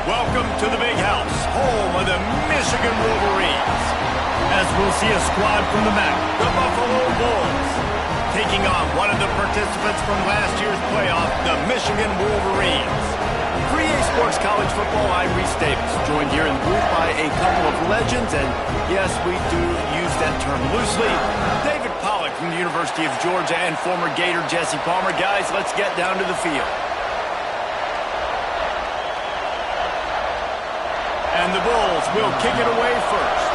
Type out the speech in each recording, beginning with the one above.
Welcome to the Big House, home of the Michigan Wolverines. As we'll see a squad from the MAC, the Buffalo Bulls, taking on one of the participants from last year's playoff, the Michigan Wolverines. 3A Sports College Football, I'm Reese Davis, joined here in the booth by a couple of legends, and yes, we do use that term loosely. David Pollack from the University of Georgia and former Gator Jesse Palmer. Guys, let's get down to the field. And the Bulls will kick it away first.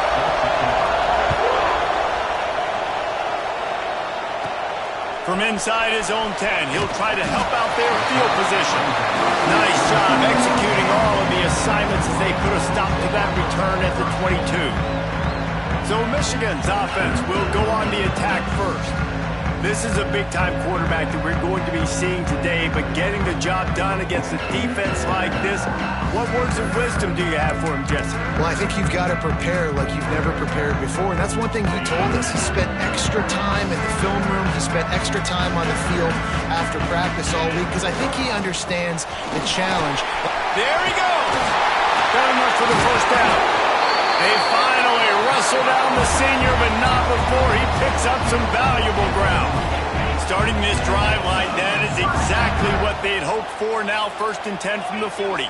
From inside his own 10, he'll try to help out their field position. Nice job executing all of the assignments as they put a stop to that return at the 22. So Michigan's offense will go on the attack first. This is a big-time quarterback that we're going to be seeing today, but getting the job done against a defense like this, what words of wisdom do you have for him, Jesse? Well, I think you've got to prepare like you've never prepared before, and that's one thing he told us. He spent extra time in the film room. He spent extra time on the field after practice all week, because I think he understands the challenge. There he goes! Got enough for the first down. They finally wrestle down the senior, but not before he picks up some valuable ground. Starting this drive like that is exactly what they'd hoped for. Now 1st and 10 from the 40.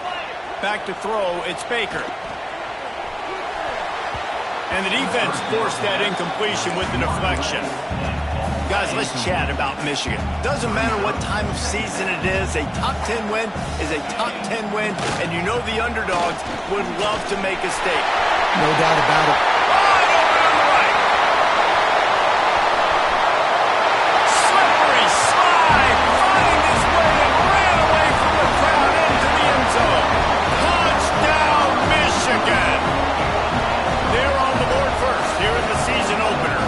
Back to throw, it's Baker. And the defense forced that incompletion with the deflection. Guys, let's chat about Michigan. Doesn't matter what time of season it is, a top 10 win is a top 10 win, and you know the underdogs would love to make a statement. No doubt about it. Wide open on the right. Slippery slide, finding his way and ran away from the crowd into the end zone. Touchdown, Michigan. They're on the board first here in the season opener.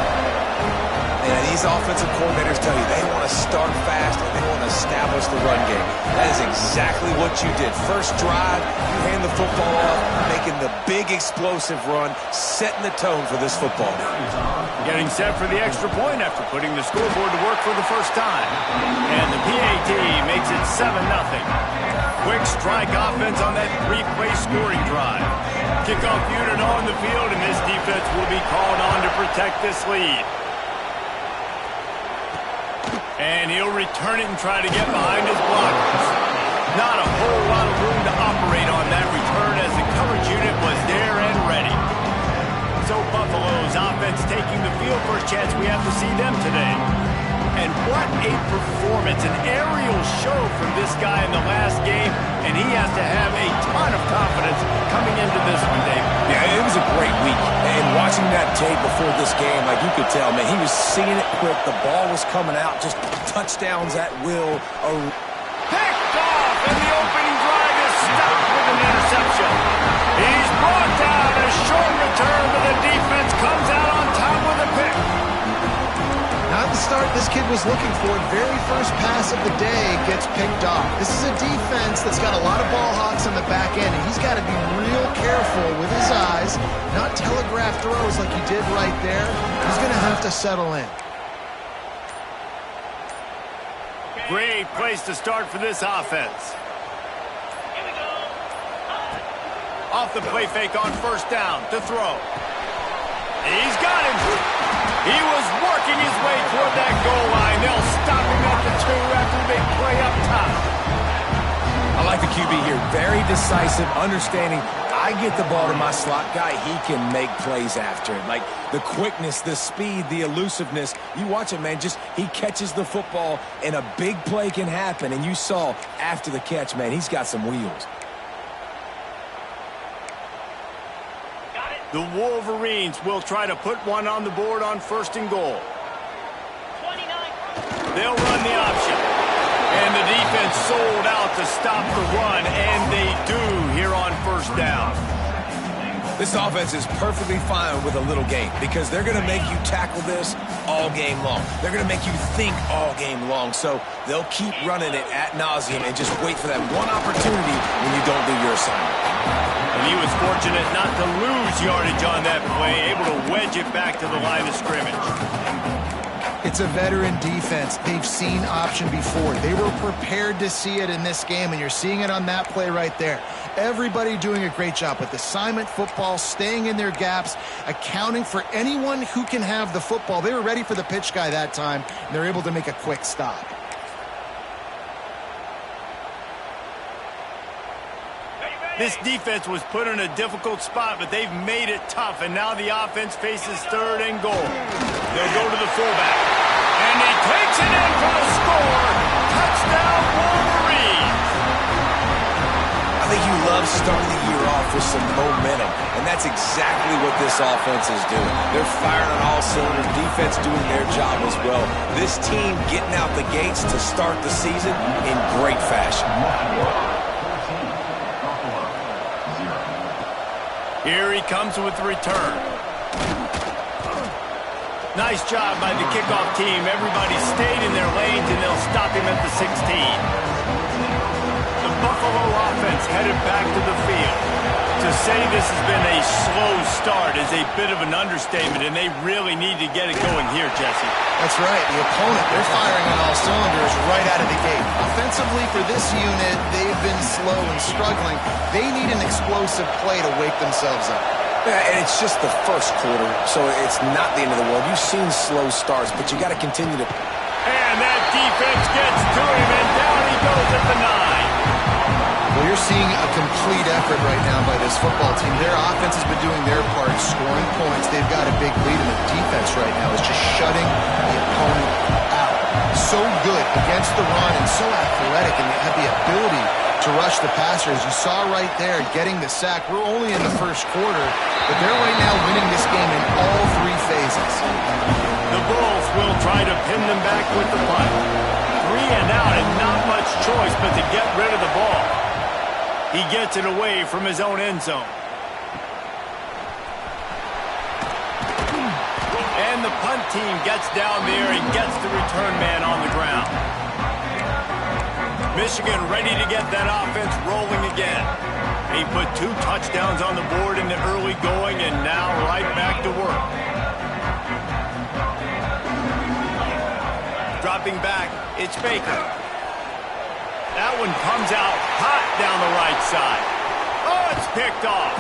Yeah, these offensive coordinators tell you they want to start fast and they want to establish the run game. That is exactly what you did. First drive, you hand the football off, making the big explosive run, setting the tone for this football game. Getting set for the extra point after putting the scoreboard to work for the first time. And the PAT makes it 7-0. Quick strike offense on that 3-play scoring drive. Kickoff unit on the field, and this defense will be called on to protect this lead. And he'll return it and try to get behind his blockers. Not a whole lot of room to operate on that return as the coverage unit was there and ready. So Buffalo's offense taking the field. First chance we have to see them today. And what a performance, an aerial show from this guy in the last game, and he has to have a ton of confidence coming into this one, Dave. Yeah, it was a great week. And watching that tape before this game, like you could tell, man, he was seeing it quick. The ball was coming out, just touchdowns at will. Picked off, and the opening drive is stopped with an interception. He's brought down, a short return, but the defense comes out on top with a pick. Not the start this kid was looking for. Very first pass of the day gets picked off. This is a defense that's got a lot of ball hawks on the back end, and he's got to be real careful with his eyes, not telegraph throws like he did right there. He's going to have to settle in. Great place to start for this offense. Off the play fake on first down to throw. He's got him. He was working his way toward that goal line. They'll stop him at the 2 after the big play up top. I like the QB here. Very decisive, understanding. I get the ball to my slot guy, he can make plays after it. Like the quickness, the speed, the elusiveness. You watch it, man. Just he catches the football and a big play can happen. And you saw after the catch, man, he's got some wheels. The Wolverines will try to put one on the board on 1st and goal. 29. They'll run the option. And the defense sold out to stop the run, and they do here on 1st down. This offense is perfectly fine with a little game because they're going to make you tackle this all game long. They're going to make you think all game long. So they'll keep running it ad nauseum and just wait for that one opportunity when you don't do your assignment. And he was fortunate not to lose yardage on that play, able to wedge it back to the line of scrimmage. It's a veteran defense. They've seen option before. They were prepared to see it in this game, and you're seeing it on that play right there. Everybody doing a great job with assignment football, staying in their gaps, accounting for anyone who can have the football. They were ready for the pitch guy that time, and they're able to make a quick stop. This defense was put in a difficult spot, but they've made it tough, and now the offense faces 3rd and goal. They'll go to the fullback, and he takes it in for the score. Touchdown, Wolverines! I think you love starting the year off with some momentum, and that's exactly what this offense is doing. They're firing on all cylinders, defense doing their job as well. This team getting out the gates to start the season in great fashion. Here he comes with the return. Nice job by the kickoff team. Everybody stayed in their lanes, and they'll stop him at the 16. The Buffalo offense headed back to the field. To say this has been a slow start is a bit of an understatement, and they really need to get it going here, Jesse. That's right. The opponent, they're firing on all cylinders right out of the gate. Offensively, for this unit, they've been slow and struggling. They need an explosive play to wake themselves up. Yeah, and it's just the first quarter, so it's not the end of the world. You've seen slow starts, but you got to continue to... And that defense gets to him, and down he goes at the 9. Well, you're seeing a complete effort right now by this football team. Their offense has been doing their part, scoring points. They've got a big lead, and the defense right now is just shutting the opponent out. So good against the run and so athletic, and they have the ability to rush the passer. As you saw right there, getting the sack. We're only in the first quarter, but they're right now winning this game in all 3 phases. The Bulls will try to pin them back with the punt. 3 and out, and not much choice but to get rid of the ball. He gets it away from his own end zone. And the punt team gets down there and gets the return man on the ground. Michigan ready to get that offense rolling again. He put 2 touchdowns on the board in the early going, and now right back to work. Dropping back, it's Baker. That one comes out hot down the right side. Oh, it's picked off.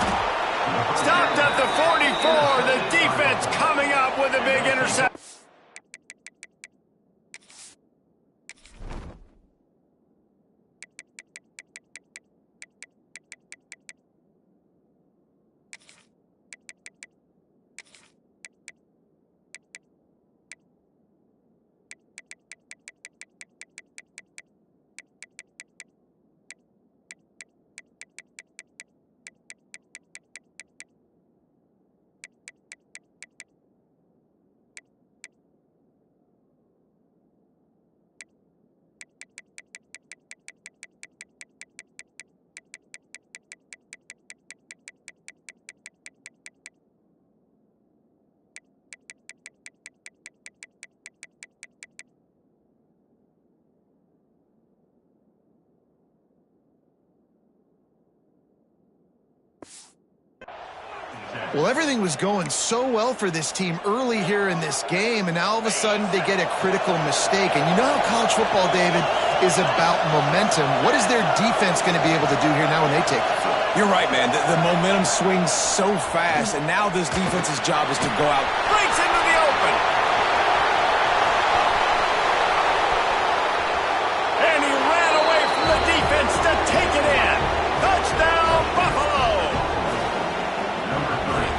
Stopped at the 44. The defense coming up with a big interception. Well, everything was going so well for this team early here in this game, and now all of a sudden they get a critical mistake. And you know how college football, David, is about momentum. What is their defense going to be able to do here now when they take the field? You're right, man. The momentum swings so fast, and now this defense's job is to go out. Breaks into the open. And he ran away from the defense to take it in. Touchdown, Buffalo.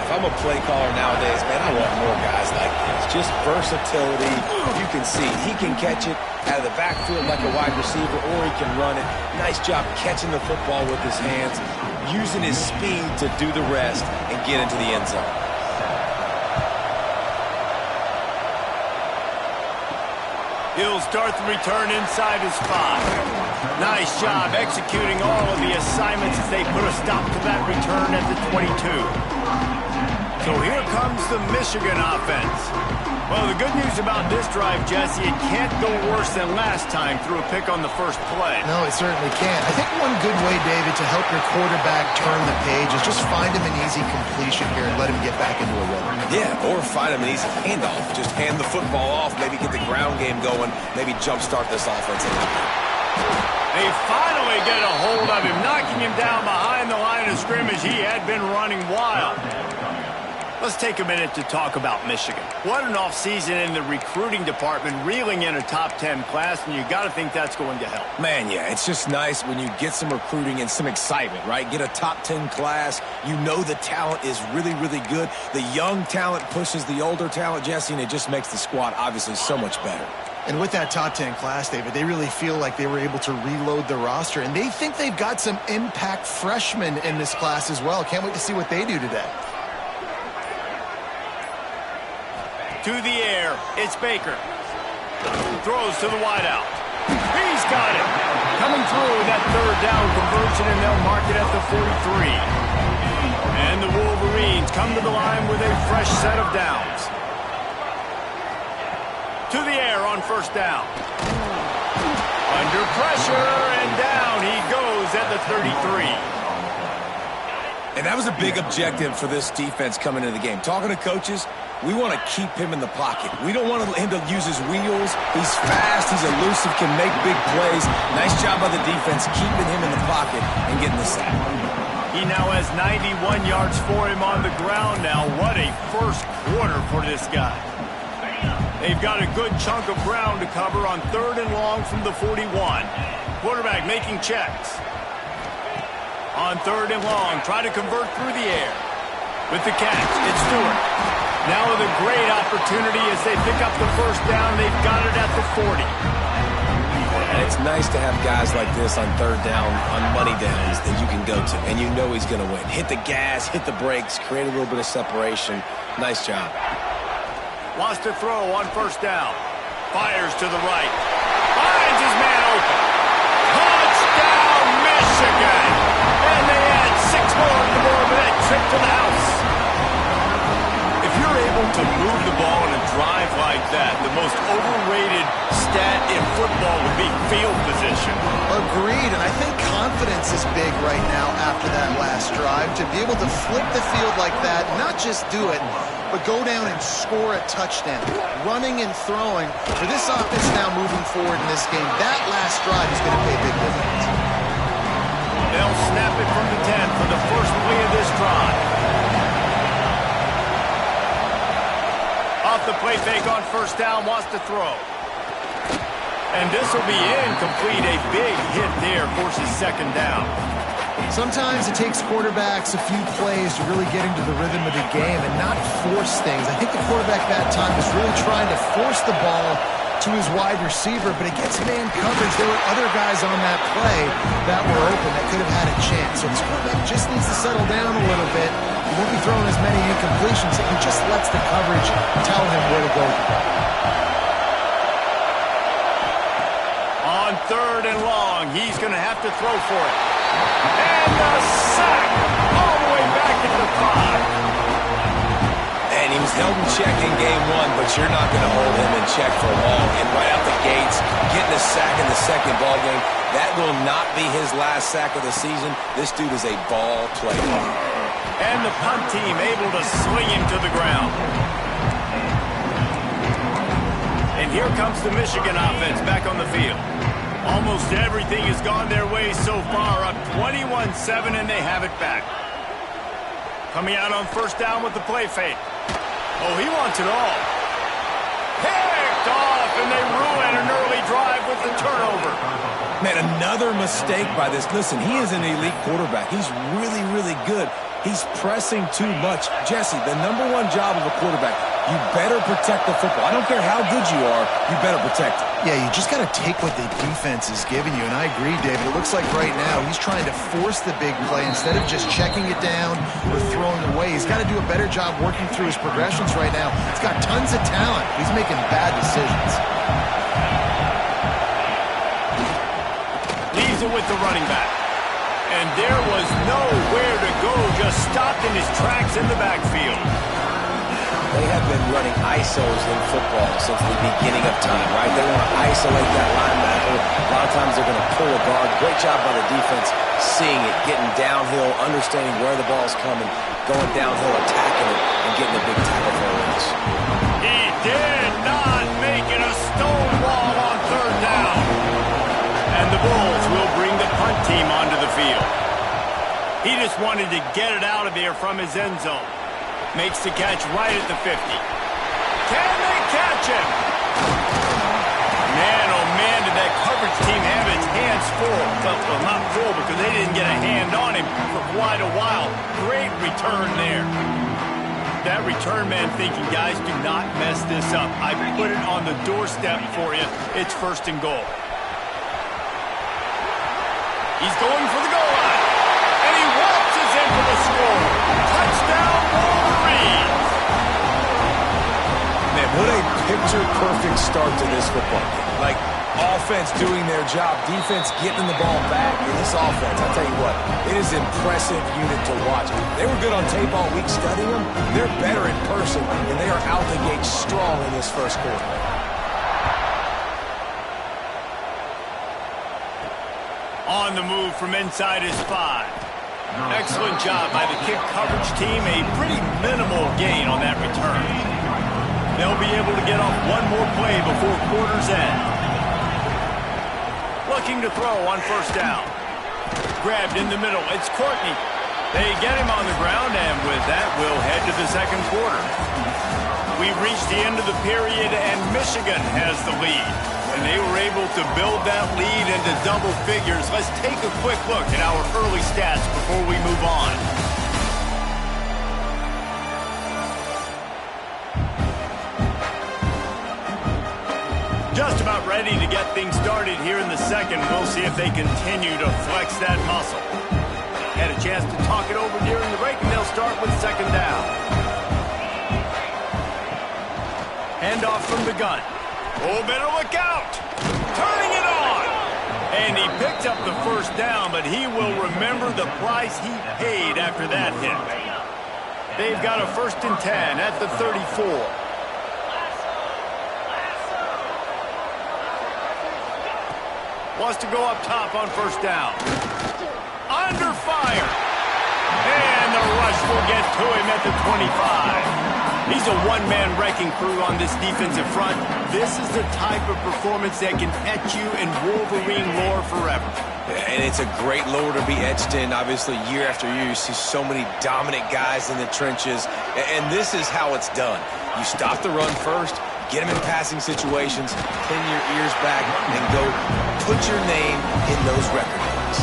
If I'm a play caller nowadays, man, I want more guys like this. Just versatility. You can see he can catch it out of the backfield like a wide receiver, or he can run it. Nice job catching the football with his hands, using his speed to do the rest and get into the end zone. He'll start the return inside his 5. Nice job executing all of the assignments as they put a stop to that return at the 22. So here comes the Michigan offense. Well, the good news about this drive, Jesse, it can't go worse than last time through a pick on the first play. No, it certainly can't. I think one good way, David, to help your quarterback turn the page is just find him an easy completion here and let him get back into a rhythm. Yeah, or find him an easy handoff. Just hand the football off, maybe get the ground game going, maybe jumpstart this offense a little bit. They finally get a hold of him, knocking him down behind the line of scrimmage. He had been running wild. Let's take a minute to talk about Michigan. What an offseason in the recruiting department, reeling in a top 10 class, and you got to think that's going to help. Man, yeah, it's just nice when you get some recruiting and some excitement, right? Get a top 10 class. You know the talent is really, really good. The young talent pushes the older talent, Jesse, and it just makes the squad obviously so much better. And with that top 10 class, David, they really feel like they were able to reload the roster, and they think they've got some impact freshmen in this class as well. Can't wait to see what they do today. To the air, it's Baker. Throws to the wideout. He's got it. Coming through that third down conversion, and they'll mark it at the 43. And the Wolverines come to the line with a fresh set of downs. To the air on first down. Under pressure, and down he goes at the 33. And that was a big objective for this defense coming into the game. Talking to coaches, we want to keep him in the pocket. We don't want him to use his wheels. He's fast, he's elusive, can make big plays. Nice job by the defense keeping him in the pocket and getting the sack. He now has 91 yards for him on the ground now. What a first quarter for this guy. They've got a good chunk of ground to cover on third and long from the 41. Quarterback making checks. On third and long, try to convert through the air. With the catch, it's Stewart. Now with a great opportunity as they pick up the first down. They've got it at the 40. And it's nice to have guys like this on third down, on money downs that you can go to, and you know he's going to win. Hit the gas, hit the brakes, create a little bit of separation. Nice job. Wants to throw on first down. Fires to the right. Finds his man open. Touchdown, Michigan! And they add 6 more to the board with that trip to the house. If you're able to move the ball in a drive like that, the most overrated stat in football would be field position. Agreed, and I think confidence is big right now after that last drive. To be able to flip the field like that, not just do it, but go down and score a touchdown. Running and throwing. For this offense now moving forward in this game, that last drive is going to pay big dividends. They'll snap it from the 10 for the first play of this drive. Off the play fake on first down, wants to throw. And this will be incomplete. A big hit there, forces second down. Sometimes it takes quarterbacks a few plays to really get into the rhythm of the game and not force things. I think the quarterback that time was really trying to force the ball to his wide receiver, but against man coverage, there were other guys on that play that were open that could have had a chance. So this quarterback just needs to settle down a little bit. He won't be throwing as many incompletions if he just lets the coverage tell him where to go. On third and long, he's going to have to throw for it. And the sack all the way back at the 5. And he was held in check in game one, but you're not going to hold him in check for long. And right out the gates, getting a sack in the second ball game, that will not be his last sack of the season. This dude is a ball player. And the punt team able to swing him to the ground. And here comes the Michigan offense back on the field. Almost everything has gone their way so far, up 21-7, and they have it back. Coming out on first down with the play fake. Oh, he wants it all. Picked off, and they ruin an early drive with the turnover. Man, another mistake by this. Listen, he is an elite quarterback. He's really, really good. He's pressing too much. Jesse, the number one job of a quarterback, you better protect the football. I don't care how good you are, you better protect it. Yeah, you just got to take what the defense is giving you, and I agree, David. It looks like right now he's trying to force the big play instead of just checking it down or throwing away. He's got to do a better job working through his progressions right now. He's got tons of talent. He's making bad decisions. Leaves it with the running back. And there was nowhere to go, just stopped in his tracks in the backfield. They have been running ISOs in football since the beginning of time, right? They want to isolate that linebacker. A lot of times they're going to pull a guard. Great job by the defense seeing it, getting downhill, understanding where the ball's coming, going downhill, attacking it, and getting a big tackle for a loss. He did not make it a stonewall on third down. And the Bulls will bring the punt team onto the field. He just wanted to get it out of here from his end zone. Makes the catch right at the 50. Can they catch him? Man, oh man, did that coverage team have its hands full. Well, not full because they didn't get a hand on him for quite a while. Great return there. That return man thinking, guys, do not mess this up. I put it on the doorstep for you. It's 1st and goal. He's going for the goal line. And he waltzes in for the score. Touchdown, Wolverines. Man, what a picture-perfect start to this football game. Like, offense doing their job, defense getting the ball back, and this offense, I'll tell you what, it is an impressive unit to watch. They were good on tape all week studying them. They're better in person, and they are out the gate strong in this first quarter. On the move from inside his 5. Excellent job by the kick coverage team. A pretty minimal gain on that return. They'll be able to get off one more play before quarter's end. Looking to throw on 1st down. Grabbed in the middle. It's Courtney. They get him on the ground, and with that, we'll head to the second quarter. We've reached the end of the period, and Michigan has the lead. And they were able to build that lead into double figures. Let's take a quick look at our early stats before we move on. Just about ready to get things started here in the second. We'll see if they continue to flex that muscle. Had a chance to talk it over during the break, and they'll start with 2nd down. Handoff from the gun. Oh, better look out. Turning it on. And he picked up the 1st down, but he will remember the price he paid after that hit. They've got a 1st and 10 at the 34. Wants to go up top on 1st down. Under fire. And the rush will get to him at the 25. He's a one-man wrecking crew on this defensive front. This is the type of performance that can etch you in Wolverine lore forever. Yeah, and it's a great lore to be etched in. Obviously, year after year, you see so many dominant guys in the trenches. And this is how it's done. You stop the run first, get them in passing situations, pin your ears back, and go put your name in those record books.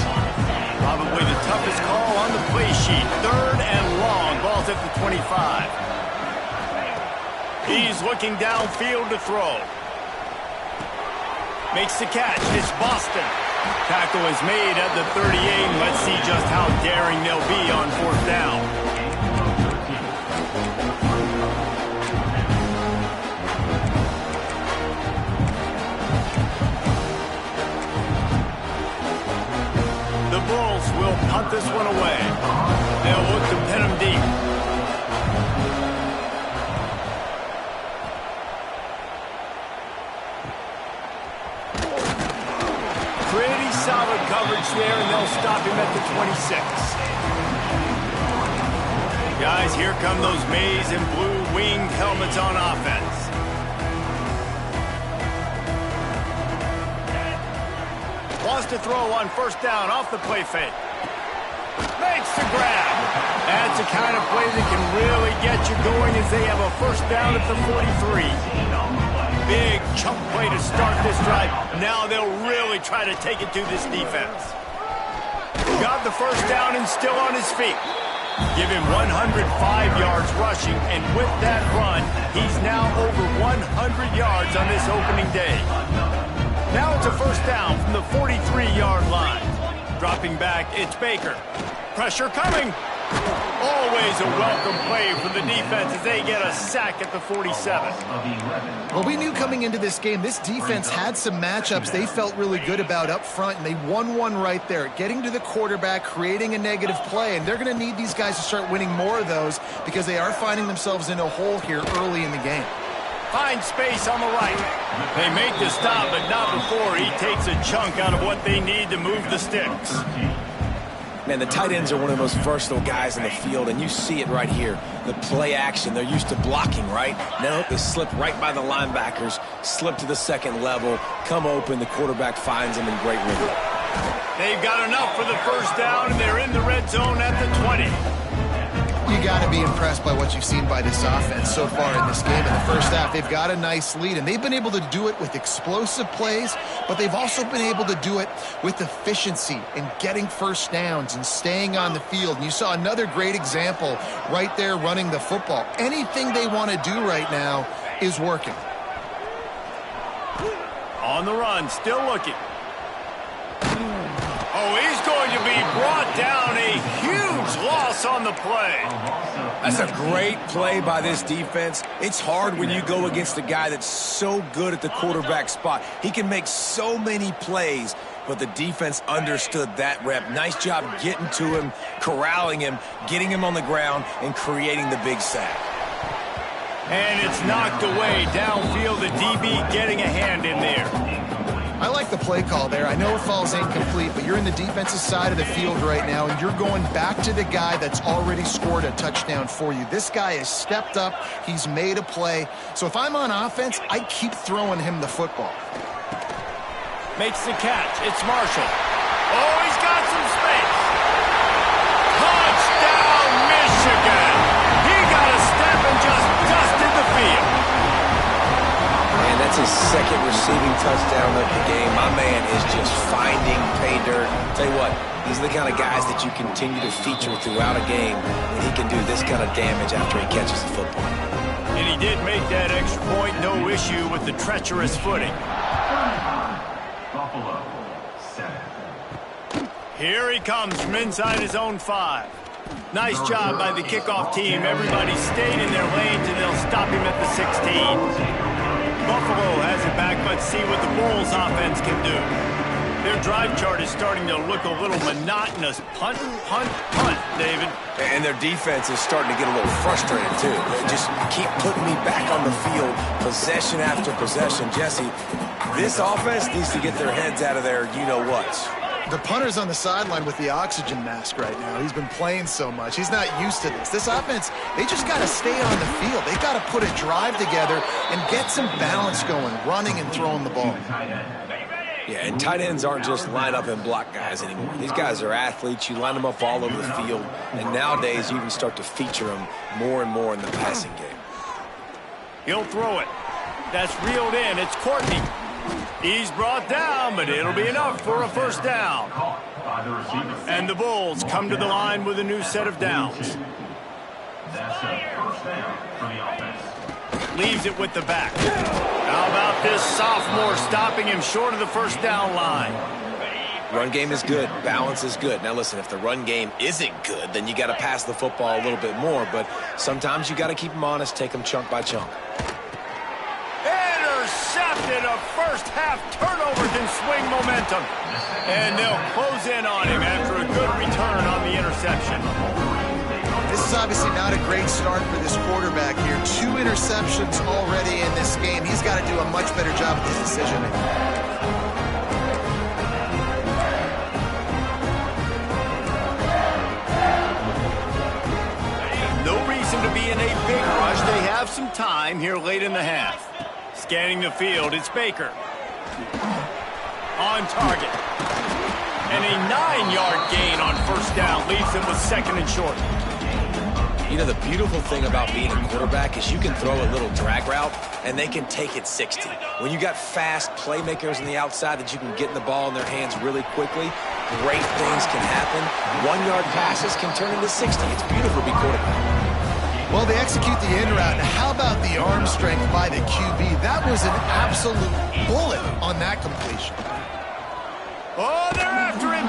Probably the toughest call on the play sheet. 3rd and long. Ball's at the 25. He's looking downfield to throw. Makes the catch. It's Boston. Tackle is made at the 38. Let's see just how daring they'll be on 4th down. The Bulls will punt this one away. They'll look to pin him deep. Pretty solid coverage there, and they'll stop him at the 26. Guys, here come those maize and blue winged helmets on offense. Wants to throw on 1st down off the play fake. Makes the grab. That's the kind of play that can really get you going as they have a 1st down at the 43. Big chunk play to start this drive. Now they'll really try to take it to this defense. Got the 1st down and still on his feet. Give him 105 yards rushing, and with that run, he's now over 100 yards on this opening day. Now it's a 1st down from the 43-yard line. Dropping back, it's Baker. Pressure coming. Always a welcome play from the defense as they get a sack at the 47. Well, we knew coming into this game, this defense had some matchups they felt really good about up front, and they won one right there, getting to the quarterback, creating a negative play, and they're going to need these guys to start winning more of those because they are finding themselves in a hole here early in the game. Find space on the right. They make the stop, but not before he takes a chunk out of what they need to move the sticks. Man, the tight ends are one of the most versatile guys in the field, and you see it right here. The play action, they're used to blocking, right? Now they slip right by the linebackers, slip to the second level, come open, the quarterback finds them in great rhythm. They've got enough for the first down, and they're in the red zone at the 20. You got to be impressed by what you've seen by this offense so far in this game. In the first half, they've got a nice lead, and they've been able to do it with explosive plays, but they've also been able to do it with efficiency and getting first downs and staying on the field. And you saw another great example right there running the football. Anything they want to do right now is working. On the run, still looking. Oh, he's going to be brought down. A huge loss on the play. That's a great play by this defense. It's hard when you go against a guy that's so good at the quarterback spot. He can make so many plays, but the defense understood that rep. Nice job getting to him, corralling him, getting him on the ground, and creating the big sack. And it's knocked away downfield. The DB getting a hand in there. I like the play call there. I know it falls incomplete, but you're in the defensive side of the field right now, and you're going back to the guy that's already scored a touchdown for you. This guy has stepped up. He's made a play. So if I'm on offense, I keep throwing him the football. Makes the catch. It's Marshall. Oh, he's got some space. Touchdown, Michigan. He got a step and just dusted the field. And that's his second receiving touchdown of the game. My man is just finding pay dirt. Tell you what, these are the kind of guys that you continue to feature throughout a game when he can do this kind of damage after he catches the football. And he did make that extra point, no issue with the treacherous footing. Buffalo 7. Here he comes from inside his own 5. Nice job by the kickoff team. Everybody stayed in their lanes, and they'll stop him at the 16. Buffalo has it back. Let's see what the Bulls offense can do. Their drive chart is starting to look a little monotonous. Punt, punt, punt, David. And their defense is starting to get a little frustrated, too. They just keep putting me back on the field, possession after possession. Jesse, this offense needs to get their heads out of their you-know-whats. The punter's on the sideline with the oxygen mask right now. He's been playing so much. He's not used to this. This offense, they just got to stay on the field. They've got to put a drive together and get some balance going, running and throwing the ball. Yeah, and tight ends aren't just line up and block guys anymore. These guys are athletes. You line them up all over the field, and nowadays you even start to feature them more and more in the passing game. He'll throw it. That's reeled in. It's Courtney. He's brought down, but it'll be enough for a first down. And the Bulls come to the line with a new set of downs. That's a first down for the offense. Leaves it with the back. How about this sophomore stopping him short of the first down line? Run game is good. Balance is good. Now, listen, if the run game isn't good, then you got to pass the football a little bit more. But sometimes you got to keep them honest, take them chunk by chunk. Intercepted. A first-half turnover can swing momentum. And they'll close in on him after a good return on the interception. This is obviously not a great start for this quarterback here. 2 interceptions already in this game. He's got to do a much better job at this decision. No reason to be in a big rush. They have some time here late in the half. Scanning the field, it's Baker. On target. And a 9-yard gain on first down leaves him with second and short. You know, the beautiful thing about being a quarterback is you can throw a little drag route, and they can take it 60. When you got fast playmakers on the outside that you can get the ball in their hands really quickly, great things can happen. 1-yard passes can turn into 60. It's beautiful to be quarterback. Well, they execute the in route. Now, how about the arm strength by the QB? That was an absolute bullet on that completion. Oh, they're after him.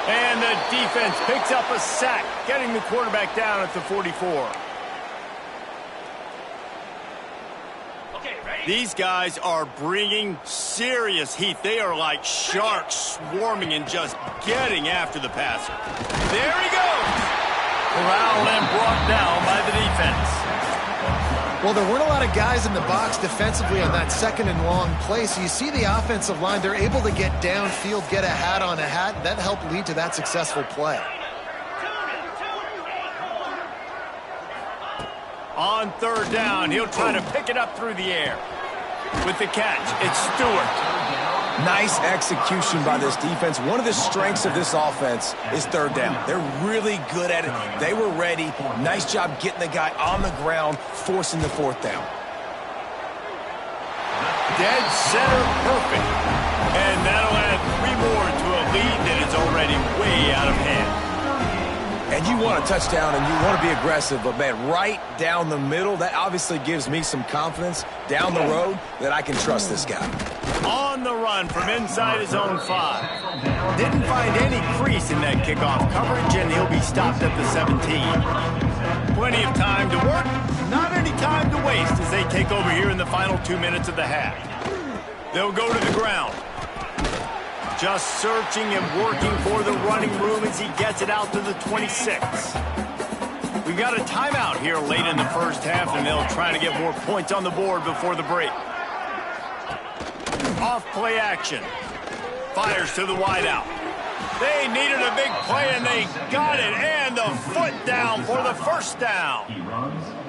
And the defense picks up a sack, getting the quarterback down at the 44. These guys are bringing serious heat. They are like sharks swarming and just getting after the passer. There he goes. Corralled and brought down by the defense. Well, there weren't a lot of guys in the box defensively on that second and long play, so you see the offensive line, they're able to get downfield, get a hat on a hat, and that helped lead to that successful play. On third down, he'll try to pick it up through the air. With the catch, it's Stewart. Nice execution by this defense. One of the strengths of this offense is third down. They're really good at it. They were ready. Nice job getting the guy on the ground, forcing the fourth down. Dead center perfect. And that'll add 3 more to a lead that is already way out of hand. And you want a touchdown and you want to be aggressive, but man, right down the middle, that obviously gives me some confidence down the road that I can trust this guy. On the run from inside his own 5. Didn't find any crease in that kickoff coverage, and he'll be stopped at the 17. Plenty of time to work, not any time to waste as they take over here in the final 2 minutes of the half. They'll go to the ground. Just searching and working for the running room as he gets it out to the 26. We've got a timeout here late in the first half, and they'll try to get more points on the board before the break. Off play action. Fires to the wideout. They needed a big play, and they got it. And the foot down for the first down.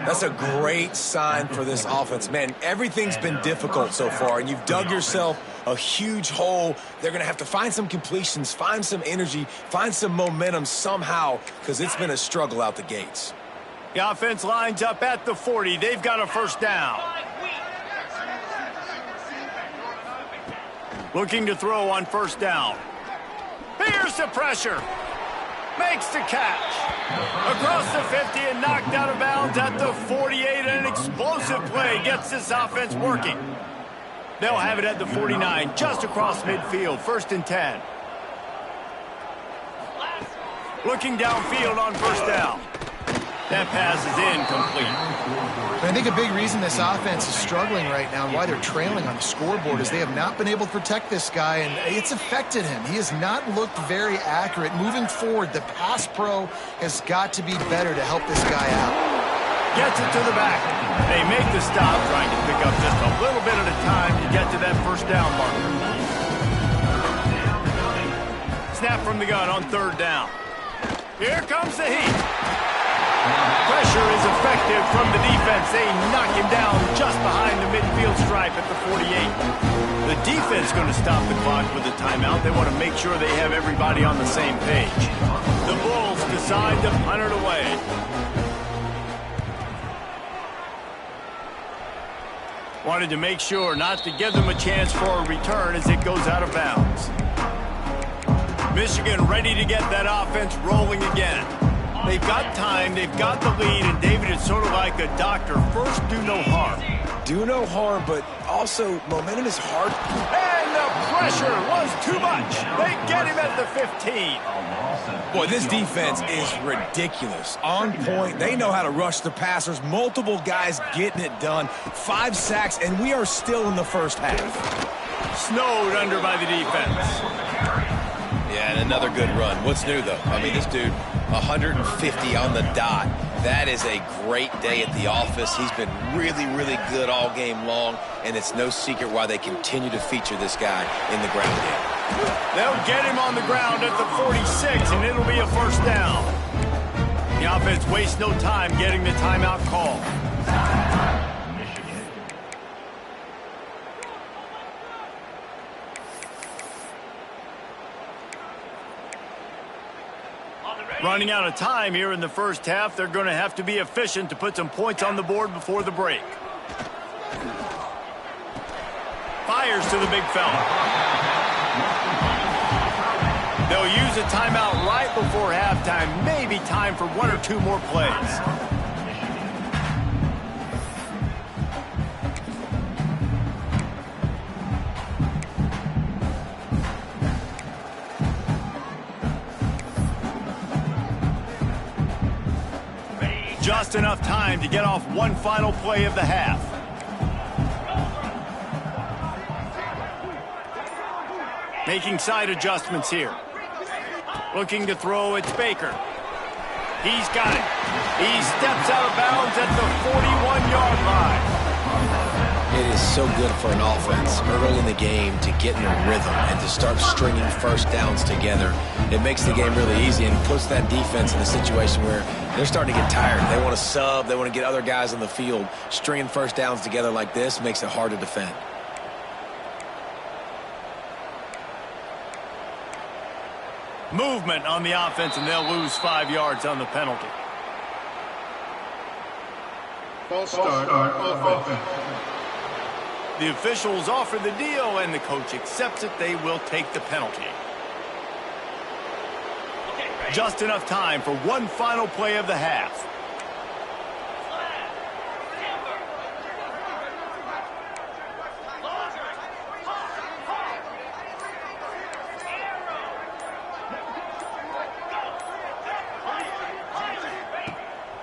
That's a great sign for this offense. Man, everything's been difficult so far, and you've dug yourself a huge hole. They're going to have to find some completions, find some energy, find some momentum somehow, because it's been a struggle out the gates. The offense lines up at the 40. They've got a first down. Looking to throw on first down. Here's the pressure. Makes the catch. Across the 50 and knocked out of bounds at the 48. An explosive play gets this offense working. They'll have it at the 49, just across midfield, 1st and 10. Looking downfield on first down. That pass is incomplete. I think a big reason this offense is struggling right now and why they're trailing on the scoreboard is they have not been able to protect this guy, and it's affected him. He has not looked very accurate. Moving forward, the pass pro has got to be better to help this guy out. Gets it to the back. They make the stop, trying to pick up just a little bit at a time to get to that first down marker. Snap from the gun on third down. Here comes the heat. Pressure is effective from the defense. They knock him down just behind the midfield stripe at the 48. The defense going to stop the clock with a timeout. They want to make sure they have everybody on the same page. The Bulls decide to punt it away. Wanted to make sure not to give them a chance for a return as it goes out of bounds. Michigan ready to get that offense rolling again. They've got time, they've got the lead, and David, it's sort of like a doctor. First, do no harm. Do no harm, but also momentum is hard. And the pressure was too much. They get him at the 15. Boy, this defense is ridiculous. On point. They know how to rush the passers. Multiple guys getting it done. 5 sacks, and we are still in the first half. Snowed under by the defense. Yeah, and another good run. What's new, though? I mean, this dude, 150 on the dot. That is a great day at the office. He's been really, really good all game long, and it's no secret why they continue to feature this guy in the ground game. They'll get him on the ground at the 46, and it'll be a first down. The offense wastes no time getting the timeout call. Running out of time here in the first half. They're going to have to be efficient to put some points on the board before the break. Fires to the big fella. They'll use a timeout right before halftime. Maybe time for 1 or 2 more plays. Just enough time to get off one final play of the half. Making side adjustments here. Looking to throw, it's Baker. He's got it. He steps out of bounds at the 41-yard line. It is so good for an offense early in the game to get in a rhythm and to start stringing first downs together. It makes the game really easy and puts that defense in a situation where they're starting to get tired. They want to sub. They want to get other guys on the field. Stringing first downs together like this makes it hard to defend. Movement on the offense, and they'll lose 5 yards on the penalty. False start offense. The officials offer the deal, and the coach accepts it. They will take the penalty. Just enough time for one final play of the half.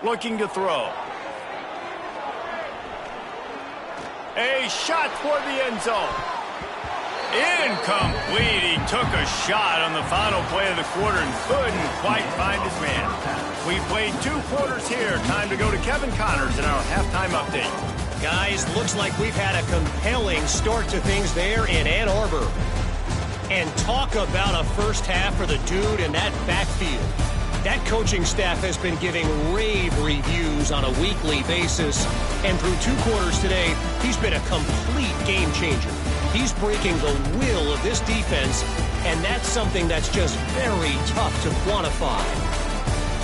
Looking to throw. A shot toward the end zone. Incomplete. He took a shot on the final play of the quarter and couldn't quite find his man. We played 2 quarters here. Time to go to Kevin Connors in our halftime update. Guys, looks like we've had a compelling start to things there in Ann Arbor. And talk about a first half for the dude in that backfield. That coaching staff has been giving rave reviews on a weekly basis. And through 2 quarters today, he's been a complete game changer. He's breaking the will of this defense, and that's something that's just very tough to quantify.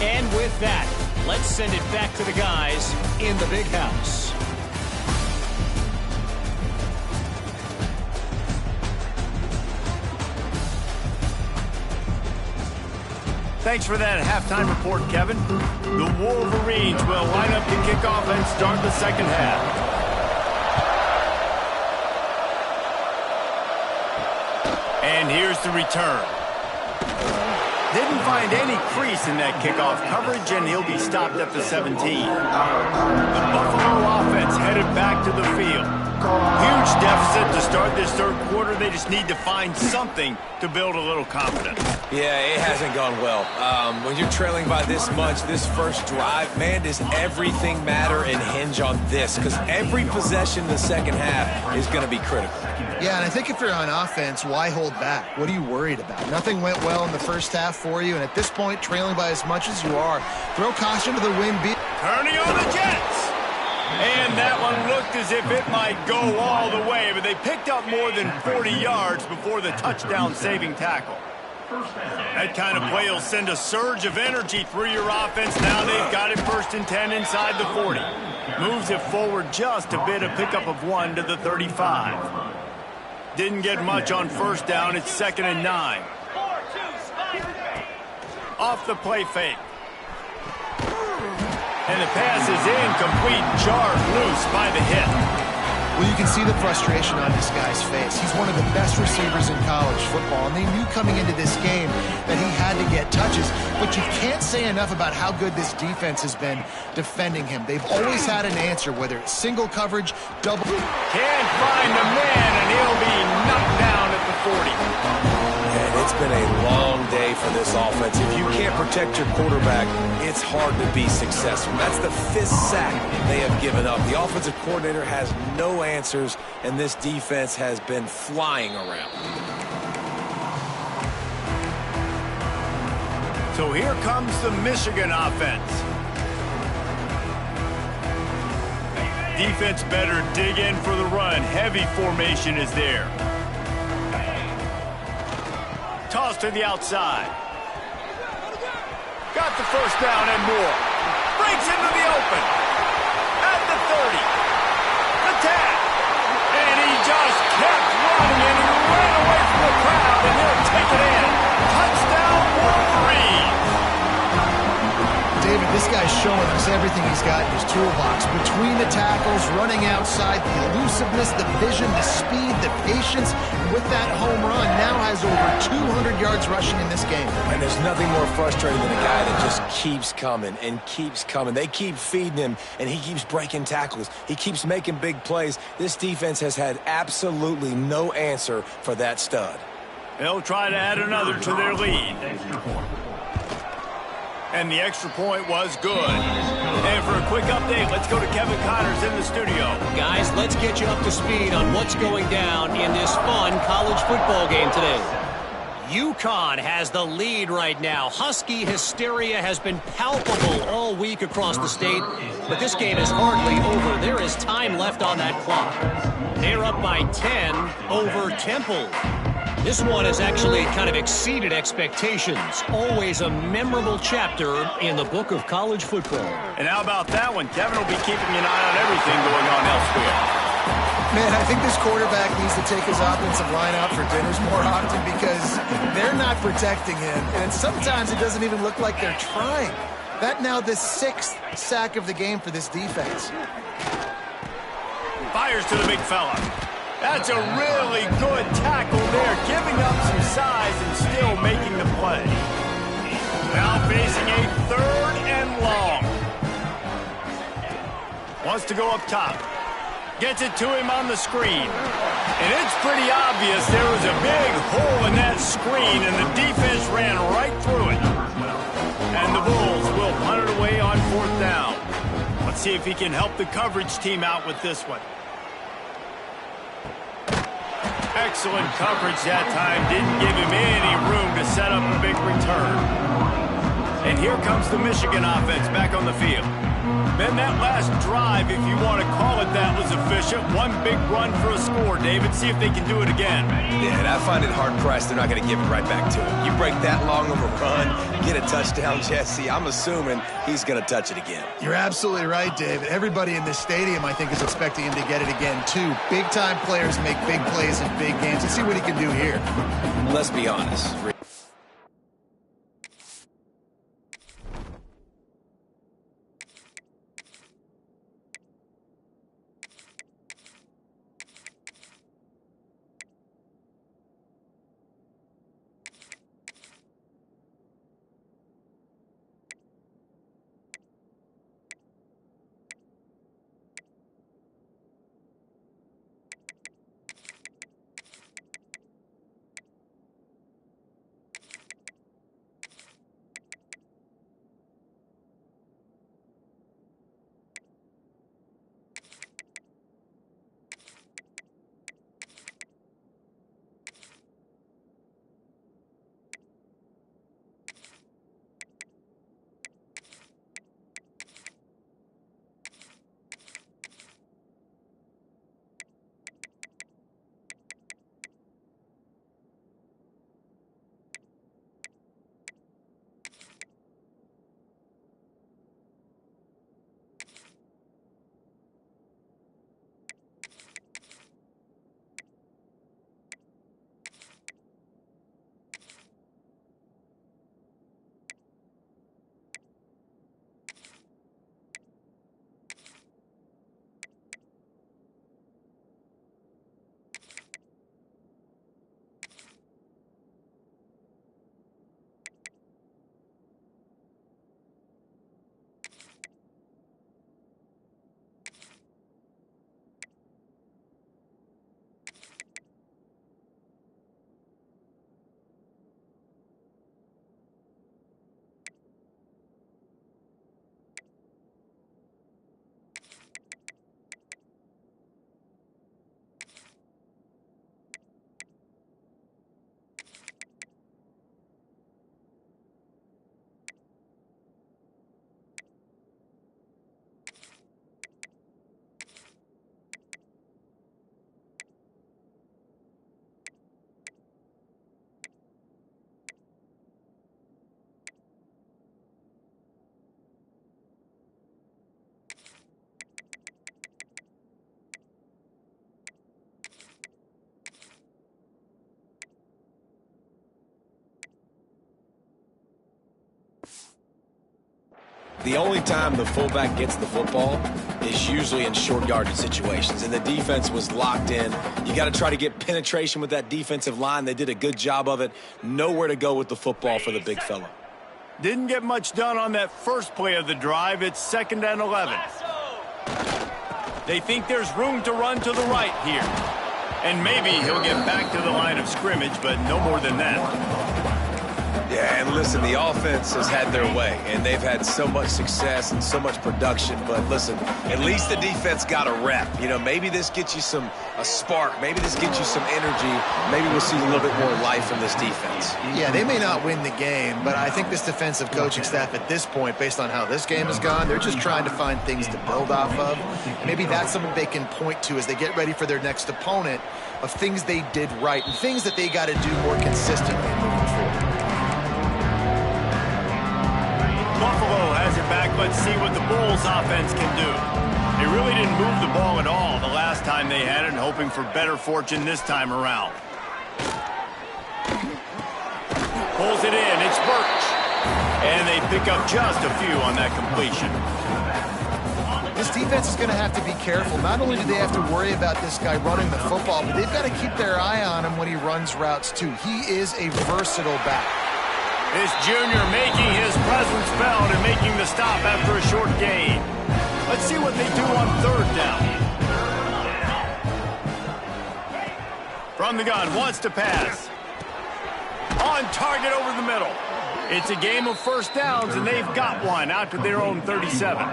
And with that, let's send it back to the guys in the big house. Thanks for that halftime report, Kevin. The Wolverines will line up to kick off and start the second half. And here's the return. Didn't find any crease in that kickoff coverage, and he'll be stopped at the 17. The Buffalo offense headed back to the field. Huge deficit to start this third quarter. They just need to find something to build a little confidence. Yeah, it hasn't gone well. When you're trailing by this much, this first drive, man, does everything matter and hinge on this? Because every possession in the second half is going to be critical. Yeah, and I think if you're on offense, why hold back? What are you worried about? Nothing went well in the first half for you, and at this point, trailing by as much as you are, throw caution to the wind. Turning on the Jets. And that one looked as if it might go all the way, but they picked up more than 40 yards before the touchdown-saving tackle. That kind of play will send a surge of energy through your offense. Now they've got it 1st and 10 inside the 40. Moves it forward just a bit, a pickup of 1 to the 35. Didn't get much on first down. It's 2nd and 9. Off the play fake. And the pass is incomplete, jarred loose by the hit. Well, you can see the frustration on this guy's face. He's one of the best receivers in college football, and they knew coming into this game that he had to get touches. But you can't say enough about how good this defense has been defending him. They've always had an answer, whether it's single coverage, double. Can't find the man, and he'll be knocked down at the 40. And it's been a long day for this offense. If you can't protect your quarterback, it's hard to be successful. That's the 5th sack they have given up. The offensive coordinator has no answers, and this defense has been flying around. So here comes the Michigan offense. Defense better dig in for the run. Heavy formation is there. Toss to the outside. Got the first down and more. Breaks into the open. At the 30. The tap. And he just kept running and he ran away from the crowd, and he'll take it in. Touchdown, Wolverines. David, this guy's showing us everything he's got in his toolbox. Between the tackles, running outside, the elusiveness, the vision, the speed, the patience. And with that home run, now has over 200 yards rushing in this game. And there's nothing more frustrating than a guy that just keeps coming and keeps coming. They keep feeding him, and he keeps breaking tackles. He keeps making big plays. This defense has had absolutely no answer for that stud. They'll try to add another to their lead. And the extra point was good. And for a quick update, let's go to Kevin Connors in the studio. Guys, let's get you up to speed on what's going down in this fun college football game today. UConn has the lead right now. Husky hysteria has been palpable all week across the state, but this game is hardly over. There is time left on that clock. They're up by 10 over Temple. This one has actually kind of exceeded expectations. Always a memorable chapter in the book of college football. And how about that one? Kevin will be keeping an eye on everything going on elsewhere. Man, I think this quarterback needs to take his offensive line out for dinners more often because they're not protecting him. And sometimes it doesn't even look like they're trying. That now the 6th sack of the game for this defense. Fires to the big fella. That's a really good tackle there, giving up some size and still making the play. Now facing a 3rd and long. Wants to go up top. Gets it to him on the screen. And it's pretty obvious there was a big hole in that screen, and the defense ran right through it. And the Bulls will punt it away on 4th down. Let's see if he can help the coverage team out with this one. Excellent coverage that time. Didn't give him any room to set up a big return. And here comes the Michigan offense back on the field. Then that last drive, if you want to call it that, was efficient. One big run for a score, David. See if they can do it again. Yeah, and I find it hard-pressed they're not going to give it right back to him. You break that long of a run, get a touchdown, Jesse, I'm assuming he's going to touch it again. You're absolutely right, David. Everybody in this stadium, I think, is expecting him to get it again, too. Big-time players make big plays in big games. Let's see what he can do here. Let's be honest. The only time the fullback gets the football is usually in short yardage situations, and the defense was locked in. You got to try to get penetration with that defensive line. They did a good job of it. Nowhere to go with the football for the big fella. Didn't get much done on that first play of the drive. It's 2nd and 11. They think there's room to run to the right here. And maybe he'll get back to the line of scrimmage, but no more than that. Yeah, and listen, the offense has had their way, and they've had so much success and so much production. But listen, at least the defense got a rep. You know, maybe this gets you a spark. Maybe this gets you some energy. Maybe we'll see a little bit more life from this defense. Yeah, they may not win the game, but I think this defensive coaching staff at this point, based on how this game has gone, they're just trying to find things to build off of. Maybe that's something they can point to as they get ready for their next opponent, of things they did right and things that they got to do more consistently moving forward. Buffalo has it back. Let's see what the Bulls offense can do. They really didn't move the ball at all the last time they had it, hoping for better fortune this time around. Pulls it in. It's Birch. And they pick up just a few on that completion. This defense is going to have to be careful. Not only do they have to worry about this guy running the football, but they've got to keep their eye on him when he runs routes too. He is a versatile back. This junior making his presence felt and making the stop after a short gain. Let's see what they do on 3rd down. From the gun, wants to pass. On target over the middle. It's a game of first downs, and they've got one out to their own 37.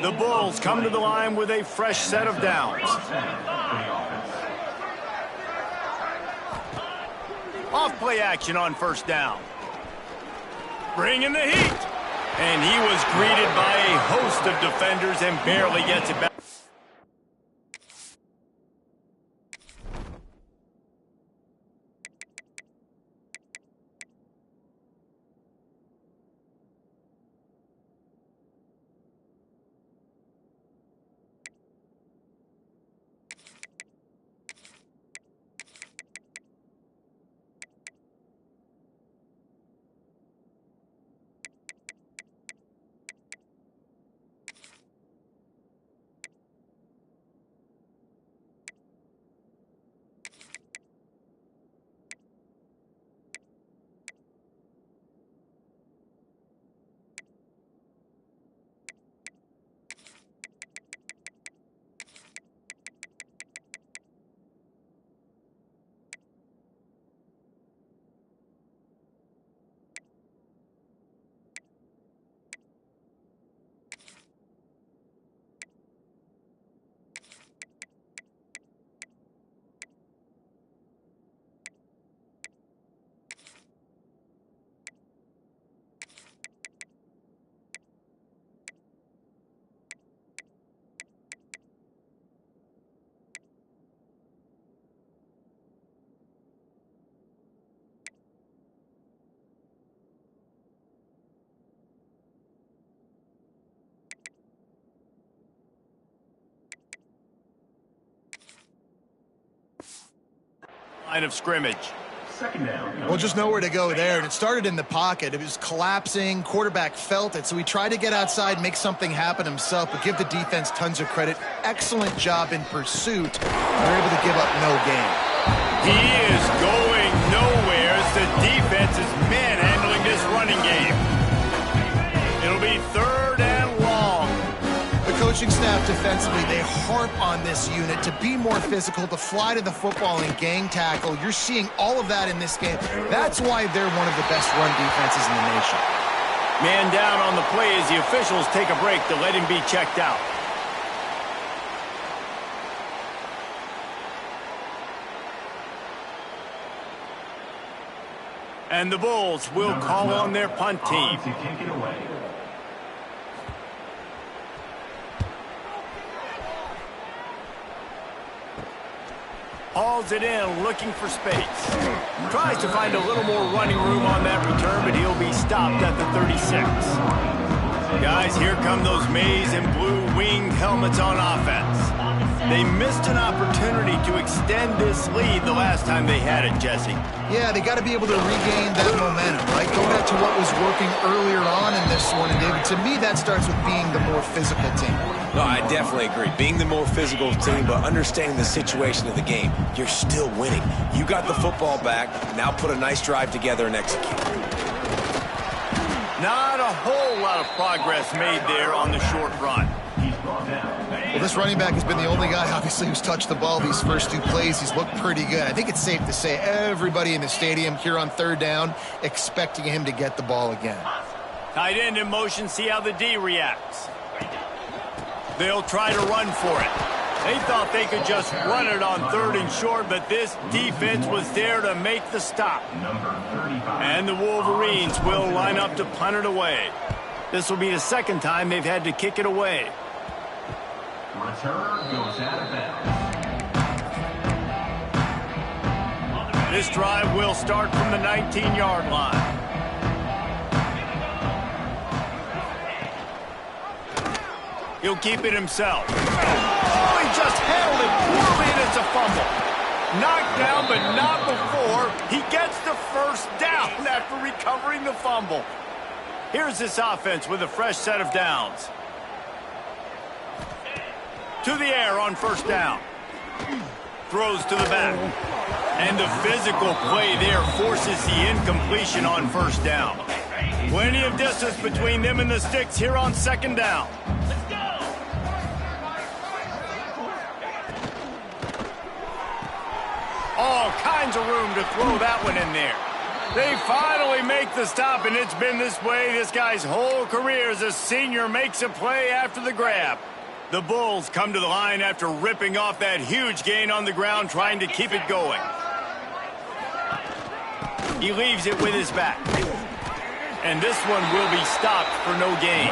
The Bulls come to the line with a fresh set of downs. Off play action on 1st down. Bringing the heat. And he was greeted by a host of defenders and barely gets it back. Line of scrimmage. 2nd down. Well, just nowhere to go there, and it started in the pocket. It was collapsing. Quarterback felt it, so he tried to get outside, make something happen himself, but give the defense tons of credit. Excellent job in pursuit. They're able to give up no gain. He is going nowhere as the defense is manhandling this running game. It'll be 3rd and long. The coaching staff defensively, they harp on this unit to be more physical, to fly to the football and gang tackle. You're seeing all of that in this game. That's why they're one of the best run defenses in the nation. Man down on the play as the officials take a break to let him be checked out. And the Bulls will call on their punt team. To kick it away. Hauls it in, looking for space. Tries to find a little more running room on that return, but he'll be stopped at the 36. Guys, here come those maize and blue winged helmets on offense. They missed an opportunity to extend this lead the last time they had it, Jesse. Yeah, they got to be able to regain that momentum, right? Go back to what was working earlier on in this one, and David, to me, that starts with being the more physical team. No, I definitely agree. Being the more physical team, but understanding the situation of the game. You're still winning. You got the football back. Now put a nice drive together and execute. Not a whole lot of progress made there on the short run. Well, this running back has been the only guy, obviously, who's touched the ball these first two plays. He's looked pretty good. I think it's safe to say everybody in the stadium here on third down expecting him to get the ball again. Tight end in motion, see how the D reacts. They'll try to run for it. They thought they could just run it on third and short, but this defense was there to make the stop. And the Wolverines will line up to punt it away. This will be the second time they've had to kick it away. Return goes out of bounds. This drive will start from the 19-yard line. He'll keep it himself. Oh, he just handled it poorly, and it's a fumble. Knocked down, but not before he gets the first down after recovering the fumble. Here's this offense with a fresh set of downs. To the air on first down. Throws to the back. And the physical play there forces the incompletion on first down. Plenty of distance between them and the sticks here on second down. All kinds of room to throw that one in there. They finally make the stop, and it's been this way this guy's whole career as a senior makes a play after the grab. The Bulls come to the line after ripping off that huge gain on the ground, trying to keep it going. He leaves it with his back. And this one will be stopped for no gain.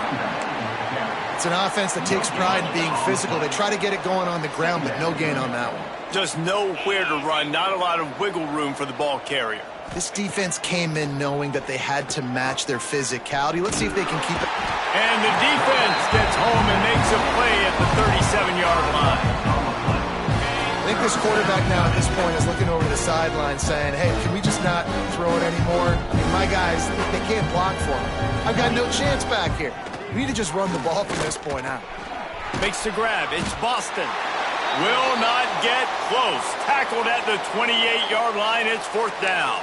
It's an offense that takes pride in being physical. They try to get it going on the ground, but no gain on that one. Just nowhere to run, not a lot of wiggle room for the ball carrier. This defense came in knowing that they had to match their physicality. Let's see if they can keep it. And the defense gets home and makes a play at the 37-yard line. I think this quarterback now at this point is looking over the sideline saying, hey, can we just not throw it anymore? I mean, my guys, they can't block for me. I've got no chance back here. We need to just run the ball from this point out. Makes the grab. It's Boston. Will not get close. Tackled at the 28-yard line. It's fourth down.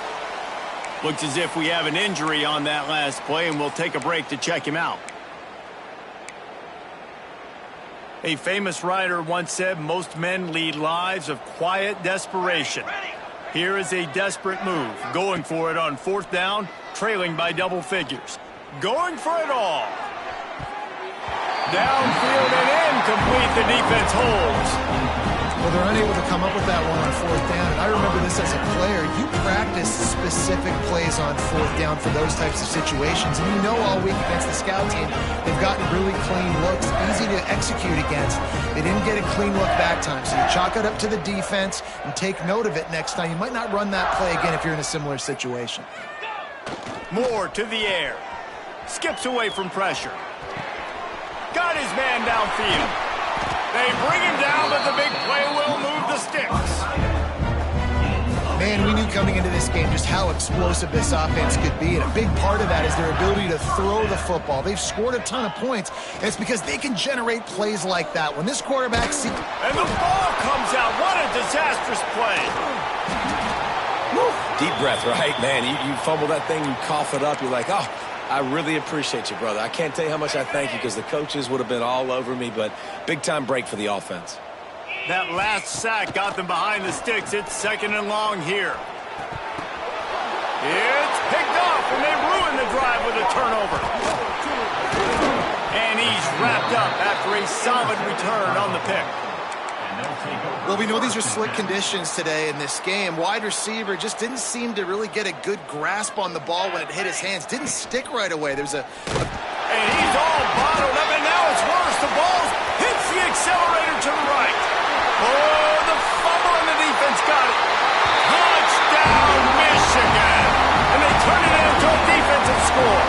Looks as if we have an injury on that last play, and we'll take a break to check him out. A famous writer once said, most men lead lives of quiet desperation. Here is a desperate move. Going for it on fourth down, trailing by double figures. Going for it all. Downfield and incomplete. The defense holds. Well, they're unable to come up with that one on fourth down. And I remember this as a player. You practice specific plays on fourth down for those types of situations. And you know all week against the scout team, they've gotten really clean looks, easy to execute against. They didn't get a clean look that time. So you chalk it up to the defense and take note of it next time. You might not run that play again if you're in a similar situation. Moore to the air. Skips away from pressure. Got his man downfield. They bring him down, but the big play will move the sticks. Man, we knew coming into this game just how explosive this offense could be, and a big part of that is their ability to throw the football. They've scored a ton of points, and it's because they can generate plays like that. When this quarterback sees... And the ball comes out. What a disastrous play. Woo. Deep breath, right? Man, you fumble that thing, you cough it up, you're like, oh, I really appreciate you, brother. I can't tell you how much I thank you because the coaches would have been all over me, but big-time break for the offense. That last sack got them behind the sticks. It's second and long here. It's picked off, and they ruin the drive with a turnover. And he's wrapped up after a solid return on the pick. Well, we know these are slick conditions today in this game. Wide receiver just didn't seem to really get a good grasp on the ball when it hit his hands. Didn't stick right away. There's a... And he's all bottled up, and now it's worse. The ball hits the accelerator to the right. Oh, the fumble, and the defense got it. Touchdown, Michigan. And they turn it into a defensive score.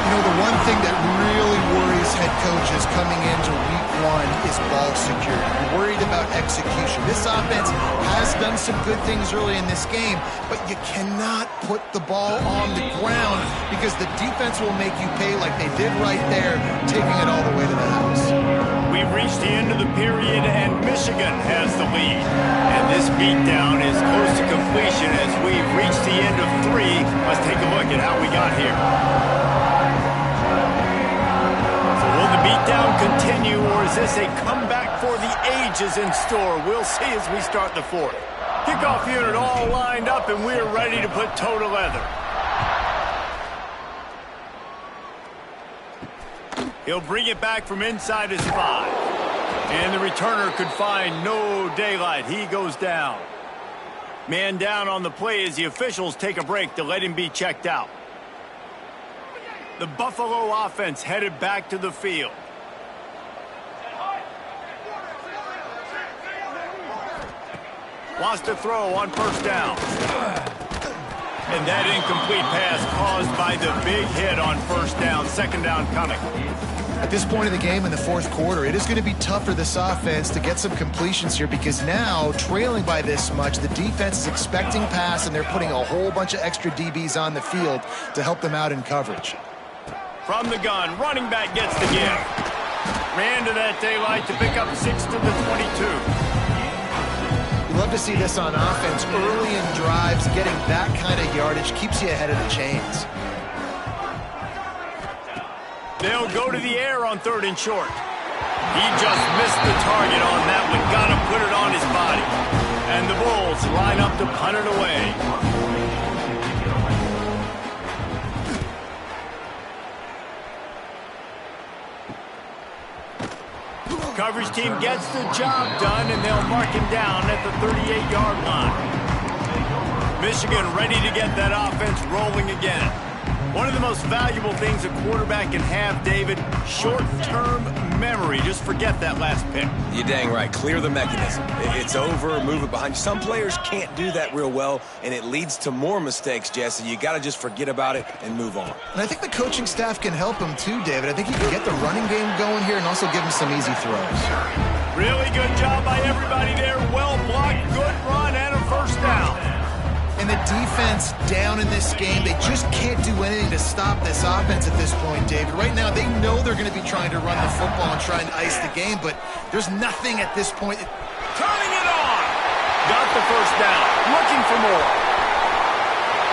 You know, the one thing that really worries head coaches coming into week one is ball security. You're worried about execution. This offense has done some good things early in this game, but you cannot put the ball on the ground because the defense will make you pay like they did right there, taking it all the way to the house. We've reached the end of the period, and Michigan has the lead. And this beatdown is close to completion as we've reached the end of 3. Let's take a look at how we got here. So will the beatdown continue, or is this a comeback for the ages in store? We'll see as we start the 4th. Kickoff unit all lined up, and we're ready to put toe to leather. He'll bring it back from inside his 5. And the returner could find no daylight. He goes down. Man down on the play as the officials take a break to let him be checked out. The Buffalo offense headed back to the field. Wants to throw on first down. And that incomplete pass caused by the big hit on first down. Second down coming. At this point of the game in the 4th quarter, it is going to be tough for this offense to get some completions here because now, trailing by this much, the defense is expecting pass and they're putting a whole bunch of extra DBs on the field to help them out in coverage. From the gun, running back gets the give. Ran to that daylight to pick up 6 to the 22. You love to see this on offense. Early in drives, getting that kind of yardage keeps you ahead of the chains. They'll go to the air on 3rd and short. He just missed the target on that one. Got to put it on his body. And the Bulls line up to punt it away. Coverage team gets the job done, and they'll mark him down at the 38-yard line. Michigan ready to get that offense rolling again. One of the most valuable things a quarterback can have, David, short-term memory. Just forget that last pick. You're dang right. Clear the mechanism. It's over, move it behind you. Some players can't do that real well, and it leads to more mistakes, Jesse. You got to just forget about it and move on. And I think the coaching staff can help him too, David. I think he can get the running game going here and also give him some easy throws. Really good job by everybody there. Well blocked, good run, and a first down. And the defense down in this game, they just can't do anything to stop this offense at this point, David. Right now, they know they're going to be trying to run the football and trying to ice the game, but there's nothing at this point. Turning it on. Got the first down. Looking for more.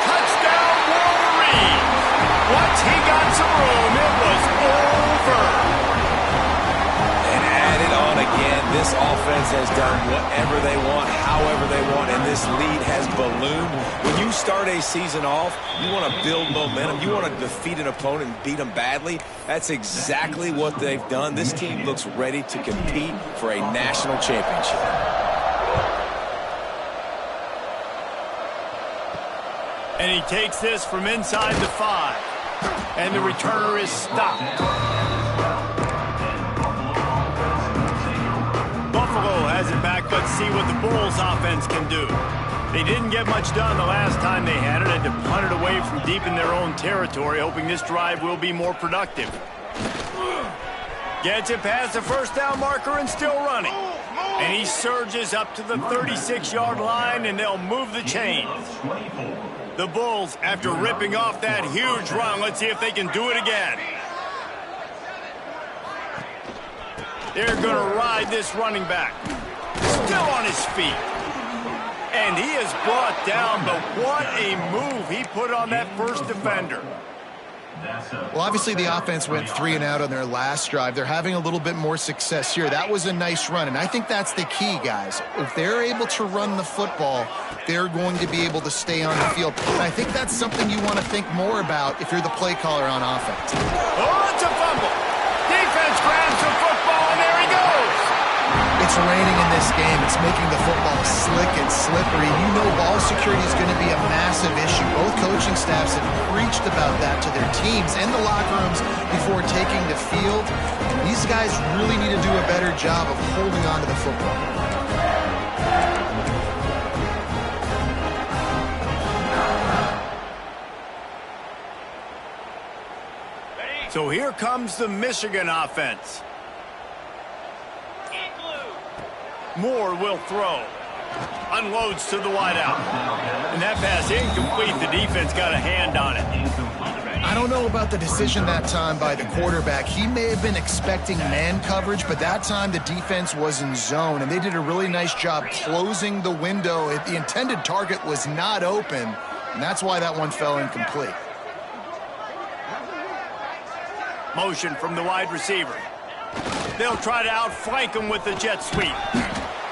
Touchdown, Wolverine. Once he got some room, it was over. And add it on again. This offense has done whatever they want, however they want, and this lead has ballooned. When you start a season off, you want to build momentum. You want to defeat an opponent and beat them badly. That's exactly what they've done. This team looks ready to compete for a national championship. And he takes this from inside the 5. And the returner is stopped. Buffalo has it back. Let's see what the Bulls offense can do. They didn't get much done the last time they had it. Had to punt it away from deep in their own territory, hoping this drive will be more productive. Gets it past the first down marker and still running. And he surges up to the 36-yard line, and they'll move the chains. The Bulls, after ripping off that huge run, let's see if they can do it again. They're going to ride this running back. Still on his feet. And he is brought down, but what a move he put on that first defender. Well, obviously the offense went 3 and out on their last drive. They're having a little bit more success here. That was a nice run, and I think that's the key, guys. If they're able to run the football, they're going to be able to stay on the field. And I think that's something you want to think more about if you're the play caller on offense. Oh, it's a fumble. Defense grabs the football, and there he goes. It's raining in this game. It's making the football slick and slippery. You know ball security is going to be a massive issue. Both coaching staffs have preached about that to their teams in the locker rooms before taking the field. These guys really need to do a better job of holding on to the football. So here comes the Michigan offense. Moore will throw. Unloads to the wideout. And that pass incomplete. The defense got a hand on it. I don't know about the decision that time by the quarterback. He may have been expecting man coverage, but that time the defense was in zone, and they did a really nice job closing the window. The intended target was not open, and that's why that one fell incomplete. Motion from the wide receiver. They'll try to outflank him with the jet sweep.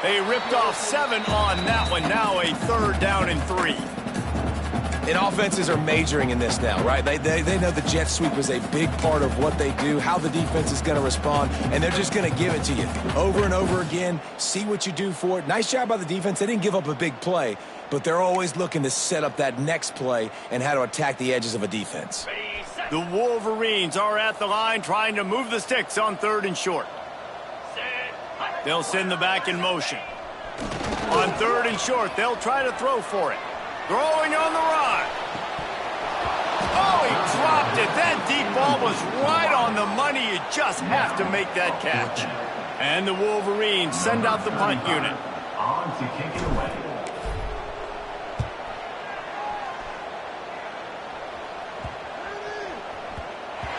They ripped off 7 on that one. Now a 3rd down and 3. And offenses are majoring in this now, right? They know the jet sweep is a big part of what they do, how the defense is going to respond, and they're just going to give it to you over and over again, see what you do for it. Nice job by the defense. They didn't give up a big play, but they're always looking to set up that next play and how to attack the edges of a defense. The Wolverines are at the line trying to move the sticks on 3rd and short. They'll send the back in motion. On 3rd and short, they'll try to throw for it. Throwing on the run. Oh, he dropped it. That deep ball was right on the money. You just have to make that catch. And the Wolverines send out the punt unit. On to kick it away.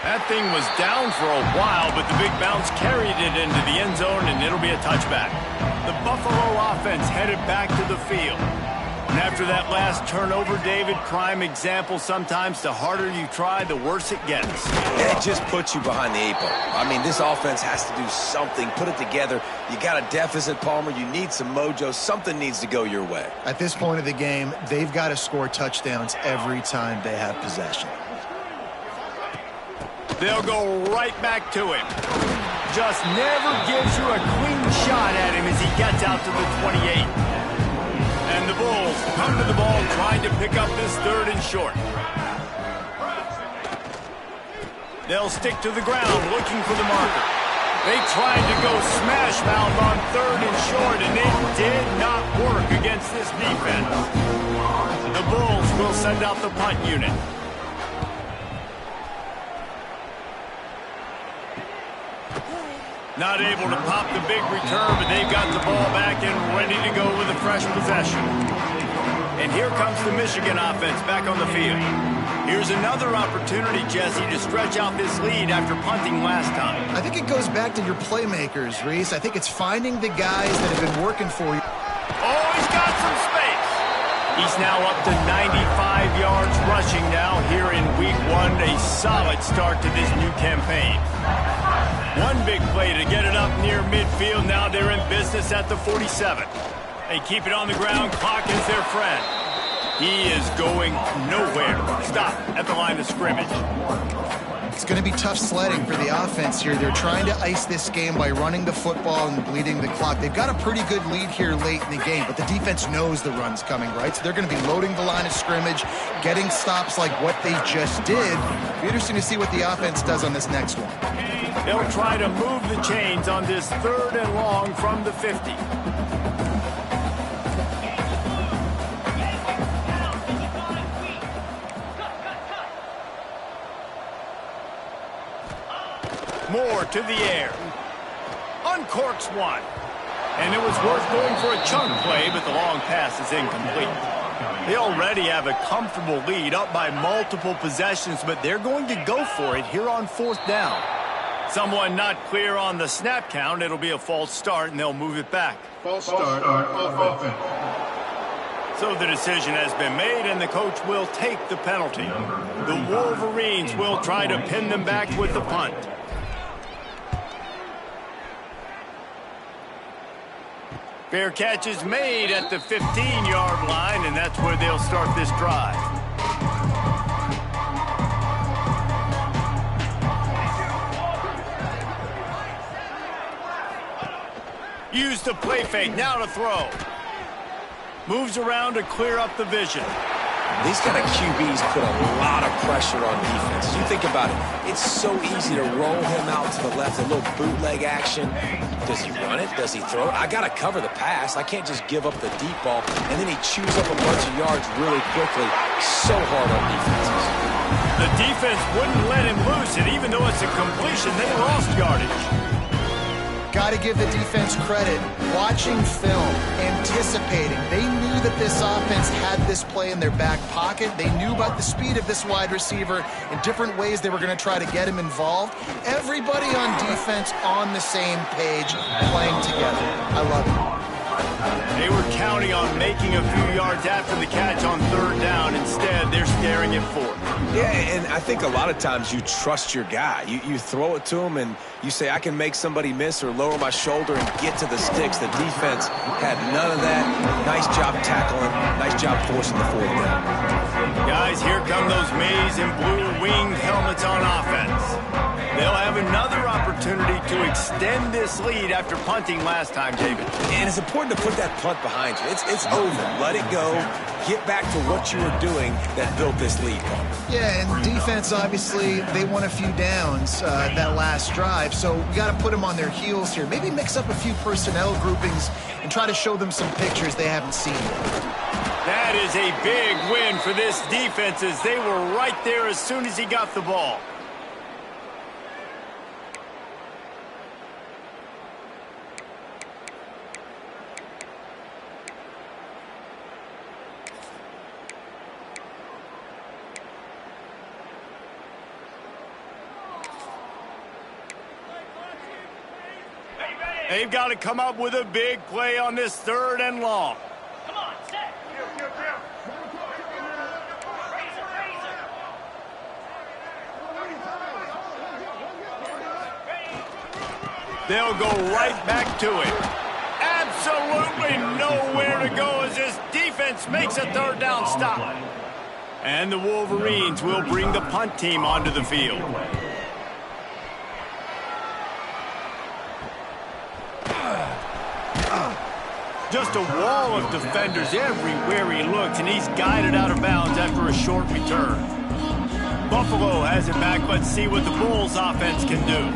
That thing was down for a while, but the big bounce carried it into the end zone, and it'll be a touchback. The Buffalo offense headed back to the field. And after that last turnover, David, prime example, sometimes the harder you try, the worse it gets. It just puts you behind the 8 ball. I mean, this offense has to do something, put it together. You got a deficit, Palmer. You need some mojo. Something needs to go your way. At this point of the game, they've got to score touchdowns every time they have possession. They'll go right back to him. Just never gives you a clean shot at him as he gets out to the 28. And the Bulls come to the ball trying to pick up this 3rd and short. They'll stick to the ground looking for the marker. They tried to go smash mouth on 3rd and short, and it did not work against this defense. The Bulls will send out the punt unit. Not able to pop the big return, but they've got the ball back and ready to go with a fresh possession. And here comes the Michigan offense back on the field. Here's another opportunity, Jesse, to stretch out this lead after punting last time. I think it goes back to your playmakers, Reese. I think it's finding the guys that have been working for you. Oh, he's got some space. He's now up to 95 yards rushing now here in week 1. A solid start to this new campaign. One big play to get it up near midfield. Now they're in business at the 47. They keep it on the ground. Clock is their friend. He is going nowhere. Stop at the line of scrimmage. It's going to be tough sledding for the offense here. They're trying to ice this game by running the football and bleeding the clock. They've got a pretty good lead here late in the game, but the defense knows the run's coming, right? So they're going to be loading the line of scrimmage, getting stops like what they just did. It'll be interesting to see what the offense does on this next one. They'll try to move the chains on this 3rd and long from the 50. Moore to the air. Uncorks one. And it was worth going for a chunk play, but the long pass is incomplete. They already have a comfortable lead up by multiple possessions, but they're going to go for it here on 4th down. Someone not clear on the snap count. It'll be a false start, and they'll move it back. False start, offense. So the decision has been made, and the coach will take the penalty. The Wolverines will try to pin them back with the punt. Fair catch is made at the 15-yard line, and that's where they'll start this drive. Use the play fake, now to throw. Moves around to clear up the vision. These kind of QBs put a lot of pressure on defense. You think about it, it's so easy to roll him out to the left, a little bootleg action. Does he run it? Does he throw it? I got to cover the pass. I can't just give up the deep ball, and then he chews up a bunch of yards really quickly. So hard on defenses. The defense wouldn't let him loose, and even though it's a completion, they lost yardage. Got to give the defense credit. Watching film, anticipating. They knew that this offense had this play in their back pocket. They knew about the speed of this wide receiver and different ways they were going to try to get him involved. Everybody on defense on the same page, playing together. I love it. They were counting on making a few yards after the catch on third down. Instead, they're staring at fourth. Yeah, and I think a lot of times you trust your guy. You throw it to him and you say, I can make somebody miss or lower my shoulder and get to the sticks. The defense had none of that. Nice job tackling. Nice job forcing the fourth down. Guys, here come those maize and blue winged helmets on offense. They'll have another opportunity to extend this lead after punting last time, David. And it's important to put that punt behind you. It's over. Let it go. Get back to what you were doing that built this lead. Yeah, and defense, obviously, they won a few downs that last drive, so we got to put them on their heels here. Maybe mix up a few personnel groupings and try to show them some pictures they haven't seen yet. That is a big win for this defense as they were right there as soon as he got the ball. They've got to come up with a big play on this third and long. Come on, set. They'll go right back to it. Absolutely nowhere to go as this defense makes a third down stop. And the Wolverines will bring the punt team onto the field. Just a wall of defenders everywhere he looks, and he's guided out of bounds after a short return. Buffalo has it back. Let's see what the Bulls offense can do.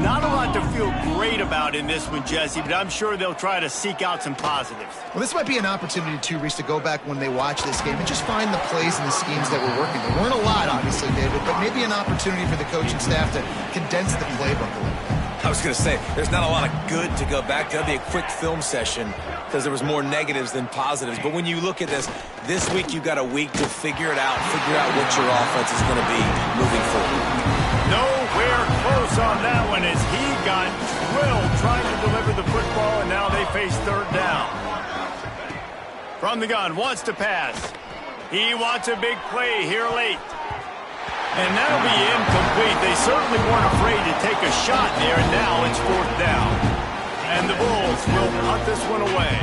Not a lot to feel great about in this one, Jesse, but I'm sure they'll try to seek out some positives. Well, this might be an opportunity, too, Reese, to go back when they watch this game and just find the plays and the schemes that were working. There weren't a lot, obviously, David, but maybe an opportunity for the coaching staff to condense the playbook a little bit. I was going to say, there's not a lot of good to go back to. That'd be a quick film session because there was more negatives than positives. But when you look at this week you've got a week to figure it out, figure out what your offense is going to be moving forward. Nowhere close on that one as he got drilled trying to deliver the football, and now they face third down. From the gun, wants to pass. He wants a big play here late. And that'll be incomplete. They certainly weren't afraid to take a shot there, and now it's fourth down. And the Bulls will punt this one away.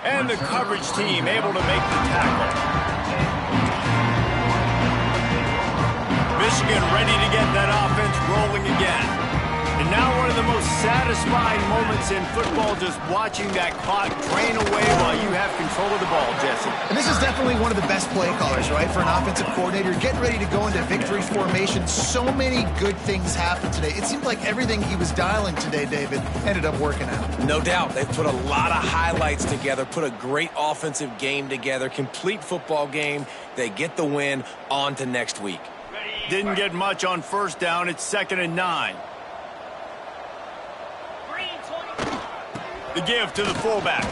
And the coverage team able to make the tackle. Michigan ready to get that offense rolling again. And now one of the most satisfying moments in football, just watching that clock drain away while you have control of the ball, Jesse. And this is definitely one of the best play callers, right, for an offensive coordinator. Getting ready to go into victory formation. So many good things happened today. It seemed like everything he was dialing today, David, ended up working out. No doubt. They put a lot of highlights together, put a great offensive game together, complete football game. They get the win. On to next week. Didn't get much on first down. It's 2nd and 9. The give to the fullback.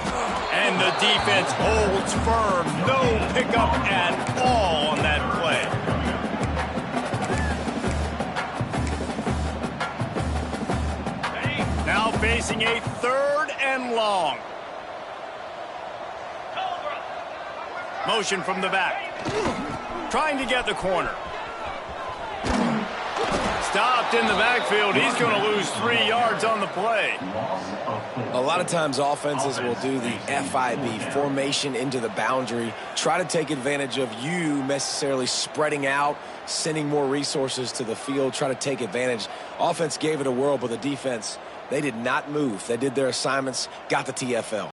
And the defense holds firm. No pickup at all on that play. Now facing a third and long. Motion from the back. Trying to get the corner. Stopped in the backfield. He's going to lose 3 yards on the play. A lot of times offenses will do the FIB, formation into the boundary, try to take advantage of you necessarily spreading out, sending more resources to the field, try to take advantage. Offense gave it a whirl, but the defense, they did not move. They did their assignments, got the TFL.